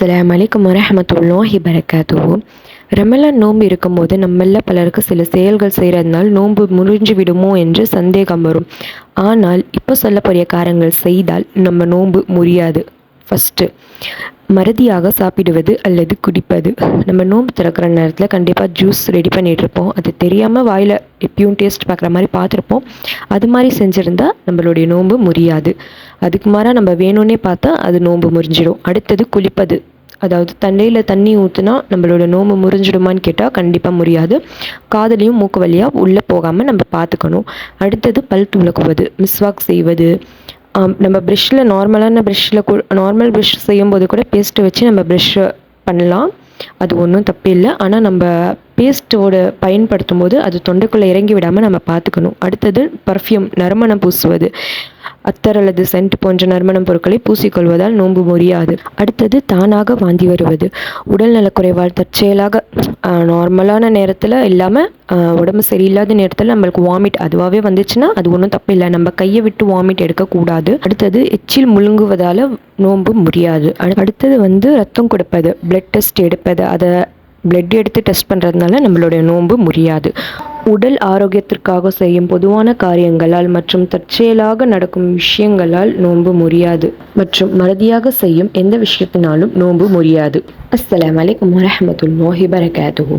அஸ்ஸலாமு அலைக்கும் வரஹ்மத்துல்லாஹி வபரகாத்துஹு. ரமலான் நோன்பு இருக்கும்போது நம்மள பலருக்கு சில செயல்கள் செய்கிறதுனால நோன்பு முறிஞ்சு விடுமோ என்று சந்தேகம் வரும். ஆனால் இப்போ சொல்லக்கூடிய காரியங்கள் செய்தால் நம்ம நோன்பு முறியாது. ஃபஸ்ட்டு, மறதியாக சாப்பிடுவது அல்லது குடிப்பது. நம்ம நோன்பு திறக்கிற நேரத்தில் கண்டிப்பாக ஜூஸ் ரெடி பண்ணிகிட்ருப்போம். அது தெரியாமல் வாயில் எப்பயும் டேஸ்ட் பார்க்குற மாதிரி பார்த்துருப்போம். அது மாதிரி செஞ்சுருந்தா நம்மளுடைய நோன்பு முறியாது. அதுக்கு மாறாக நம்ம வேணும்னே பார்த்தா அது நோன்பு முறிஞ்சிடும். அடுத்தது குளிப்பது. அதாவது தண்ணியில் தண்ணி ஊற்றுனா நம்மளோட நோன்பு முறிஞ்சிடுமான்னு கேட்டால் கண்டிப்பாக முடியாது. காதுலையும் மூக்கு வழியாக உள்ளே போகாமல் நம்ம பார்த்துக்கணும். அடுத்தது பல் துலக்குவது, மிஸ்வாக் செய்வது. நம்ம ப்ரெஷ்ஷில் நார்மல் ப்ரெஷ் செய்யும்போது கூட பேஸ்ட்டை வச்சு நம்ம ப்ரெஷ்ஷை பண்ணலாம். அது ஒன்றும் தப்பு இல்லை. ஆனால் நம்ம பேஸ்ட்டோட பயன்படுத்தும் போது அது தொண்டைக்குள்ளே இறங்கி விடாமல் நம்ம பார்த்துக்கணும். அடுத்தது பர்ஃப்யூம், நறுமணம் பூசுவது. அத்தர் அல்லது சென்ட் போன்ற நறுமணம் பொருட்களை பூசிக்கொள்வதால் நோன்பு முறியாது. அடுத்தது தானாக வாந்தி வருவது. உடல் நலக்குறைவால் தற்செயலாக நார்மலான நேரத்தில் இல்லாமல் உடம்பு சரியில்லாத நேரத்தில் நம்மளுக்கு வாமிட் அதுவாகவே வந்துச்சுன்னா அது ஒன்றும் தப்பு இல்லை. நம்ம கையை விட்டு வாமிட் எடுக்கக்கூடாது. அடுத்தது எச்சில் முழுங்குவதால் நோன்பு முறியாது. அடுத்தது ரத்தம் கொடுப்பது, பிளட் டெஸ்ட் எடுப்பது. அதை பிளட் எடுத்து டெஸ்ட் பண்ணுறதுனால நம்மளுடைய நோன்பு முறியாது. உடல் ஆரோக்கியத்திற்காக செய்யும் பொதுவான காரியங்களால் மற்றும் தற்செயலாக நடக்கும் விஷயங்களால் நோன்பு முறியாது. மற்றும் மறதியாக செய்யும் எந்த விஷயத்தினாலும் நோன்பு முறியாது. அஸ்ஸலாமு அலைக்கும் வரஹ்மத்துல்லாஹி வபரகாத்துஹு.